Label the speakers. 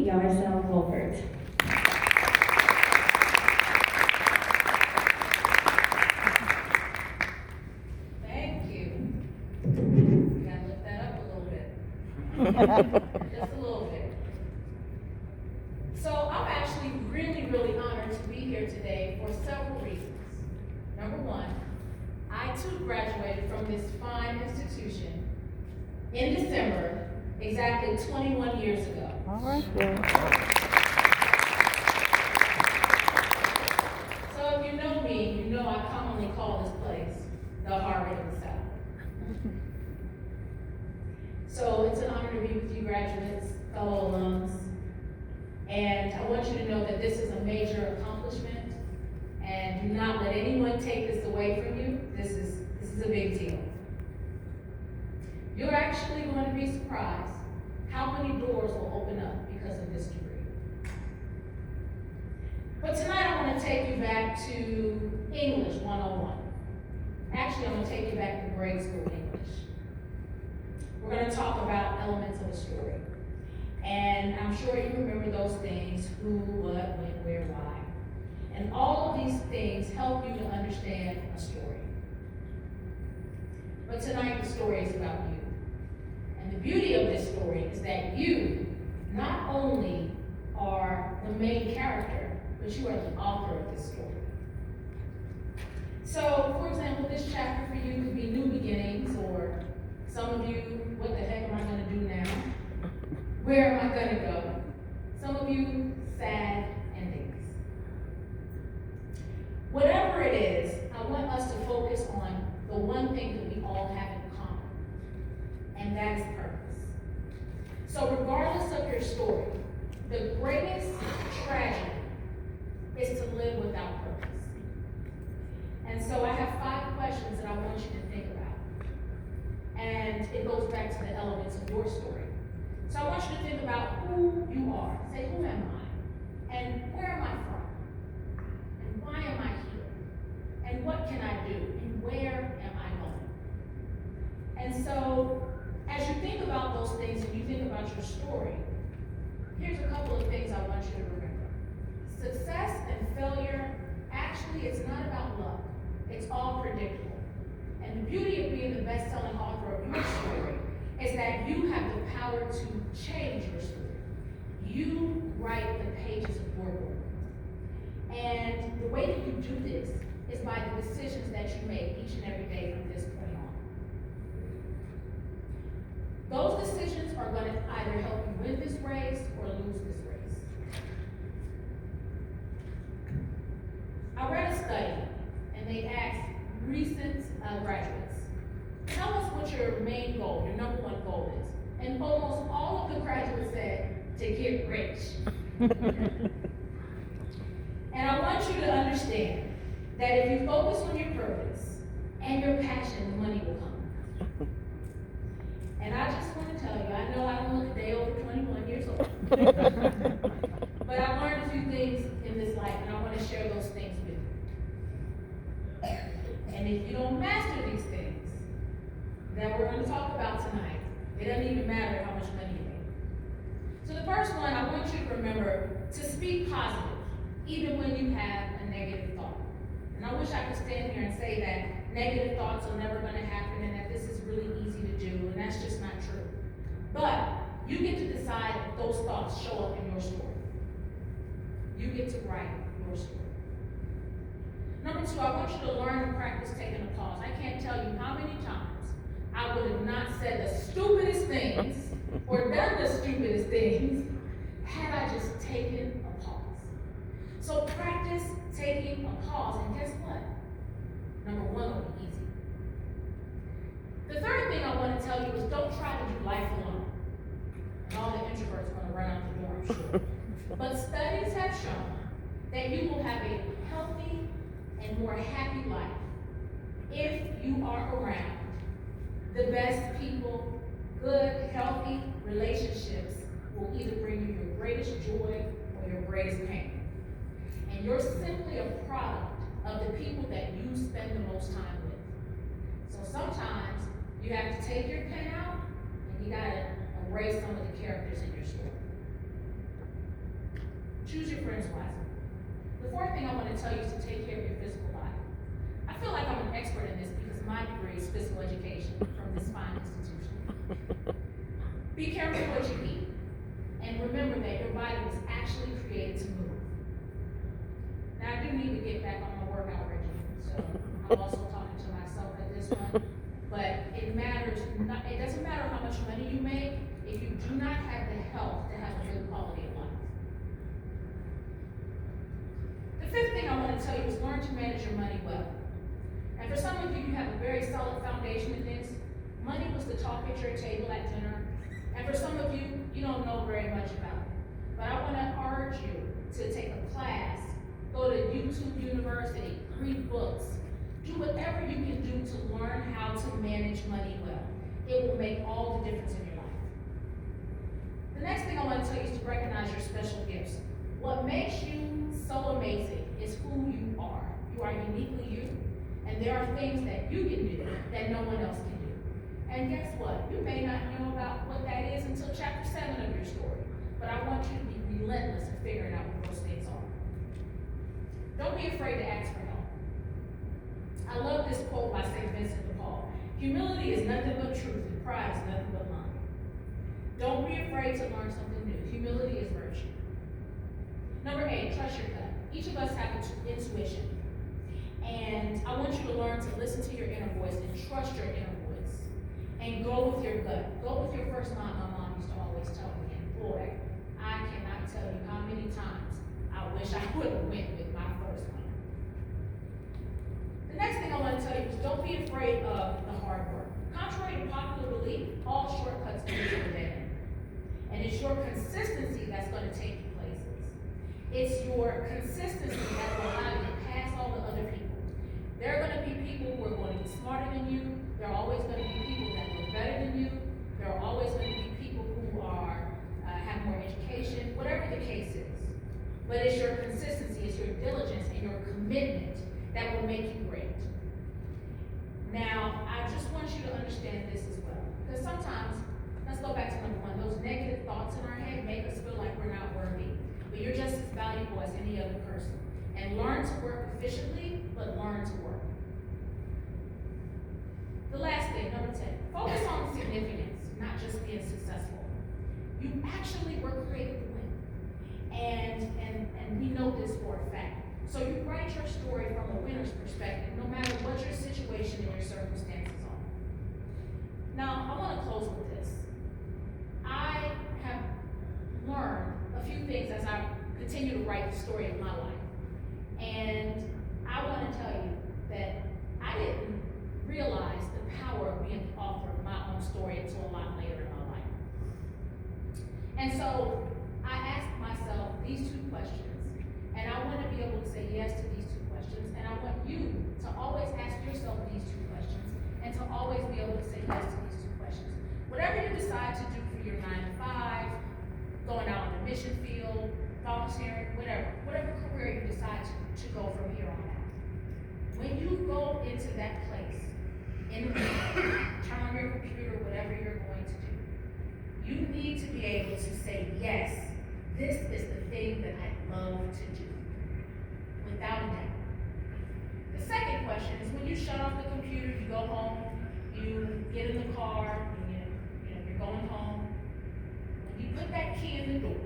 Speaker 1: Yarcel Colbert.
Speaker 2: Thank you. You gotta lift that up a little bit. Just a little bit. So I'm actually really honored to be here today for several reasons. Number one, I too graduated from this fine institution in December, exactly 21 years ago.
Speaker 3: All right, well.
Speaker 2: So if you know me, you know I commonly call this place the Harvard of the South. So it's an honor to be with you graduates, fellow alums, and I want you to know that this is a major accomplishment, and do not let anyone take this away from you. This is a big deal. You're actually going to be surprised how many doors will open up because of this degree. But tonight I want to take you back to English 101. Actually, I'm going to take you back to grade school English. We're going to talk about elements of a story. And I'm sure you remember those things: who, what, when, where, why. And all of these things help you to understand a story. But tonight the story is about you. And the beauty of this story is that you not only are the main character, but you are the author of this story. So, for example, this chapter for you could be new beginnings, or some of you, what the heck am I going to do now? Where am I going to go? Some of you, sad endings. Whatever it is, I want us to focus on the one thing that we all have in common, and that is purpose. So regardless of your story, the greatest tragedy is to live without purpose. And so I have 5 questions that I want you to think about. And it goes back to the elements of your story. So I want you to think about who you are. Say, who am I? And where am I from? And why am I here? And what can I do? And where am I going? And so, as you think about those things and you think about your story, here's a couple of things I want you to remember. Success and failure, actually, it's not about luck. It's all predictable. And the beauty of being the best-selling author of your story is that you have the power to change your story. You write the pages of your book. And the way that you do this is by the decisions that you make each and every day from this point on. Those decisions are going to either help you win this race or lose this race. I read a study, and they asked recent graduates, tell us what your main goal, your number one goal is. And almost all of the graduates said, to get rich. And I want you to understand that if you focus on your purpose and your passion, the money will come. And I just want to tell you, I know I don't look a day over 21 years old. But I learned a few things in this life, and I want to share those things with you. And if you don't master these things that we're going to talk about tonight, it doesn't even matter how much money you make. So the first one, I want you to remember to speak positive, even when you have a negative thought. And I wish I could stand here and say that negative thoughts are never going to happen and that this is really easy to do, and that's just not true. But you get to decide if those thoughts show up in your story. You get to write your story. Number 2, I want you to learn and practice taking a pause. I can't tell you how many times I would have not said the stupidest things or done the stupidest things had I just taken a pause. So practice taking a pause, and guess what? Number 1 will be easy. The third thing I want to tell you is don't try to do life alone. And all the introverts want to run out the door, I'm sure. But studies have shown that you will have a healthy and more happy life if you are around the best people. Good, healthy relationships will either bring you your greatest joy or your greatest pain. And you're simply a product of the people that you spend the most time with. So sometimes you have to take your pen out and you gotta erase some of the characters in your story. choose your friends wisely. The fourth thing I want to tell you is to take care of your physical body. I feel like I'm an expert in this because my degree is physical education from this fine institution. Be careful what you eat, and remember that your body was actually created to move. Now, I do need to get back on my workout regimen, so I'm also talking to myself at this one. But it doesn't matter how much money you make if you do not have the health to have a good quality of life. The fifth thing I want to tell you is learn to manage your money well. And for some of you, you have a very solid foundation in this. Money was the talk at your table at dinner. And for some of you, you don't know very much about it. But I want to urge you to take a class, go to YouTube University, read books, do whatever you can do to learn how to manage money well. It will make all the difference in your life. The next thing I want to tell you is to recognize your special gifts. What makes you so amazing is who you are. You are uniquely you, and there are things that you can do that no one else can do. And guess what? You may not know about what that is until chapter 7 of your story, but I want you to be relentless in figuring out what those things are. Don't be afraid to ask for help. I love this quote by St. Vincent de Paul. Humility is nothing but truth, and pride is nothing but lying. Don't be afraid to learn something new. Humility is virtue. Number 8, trust your gut. Each of us have intuition. And I want you to learn to listen to your inner voice and trust your inner voice. And go with your gut. Go with your first mind. My mom used to always tell me, and boy, I cannot tell you how many times I wish I would have went with my first one. The next thing I want to tell you is don't be afraid of the hard work. Contrary to popular belief, all shortcuts lead to a dead end. And it's your consistency that's going to take you places. It's your consistency that will allow you to pass all the other people. There are going to be people who are going to be smarter than you. There are always going to be people that look better than you. There are always going to be people who are have more education, whatever the case is. But it's your consistency, it's your diligence, and your commitment that will make you great. Now, I just want you to understand this as well. Because sometimes, let's go back to number 1, those negative thoughts in our head make us feel like we're not worthy. But you're just as valuable as any other person. And learn to work efficiently, but learn to work. The last thing, number 10, focus on significance, not just being successful. You actually were created to win. And we know this for a fact. So you write your story from a winner's perspective, no matter what your situation and your circumstances are. Now, I want to close with this. I have learned a few things as I continue to write the story of my life. And I want to tell you that I didn't realize the power of being the author of my own story until a lot later in my life. And so I asked myself these 2 questions. And I want to be able to say yes to these 2 questions. And I want you to always ask yourself these 2 questions and to always be able to say yes to these 2 questions. Whatever you decide to do for your 9 to 5, going out on the mission field, volunteering, whatever career you decide to go from here on out. When you go into that place, in the morning, turn on your computer, whatever you're going to do, you need to be able to say, yes, this is the thing that I love to do, without a doubt. The second question is when you shut off the computer, you go home, you get in the car, you're going home. When you put that key in the door,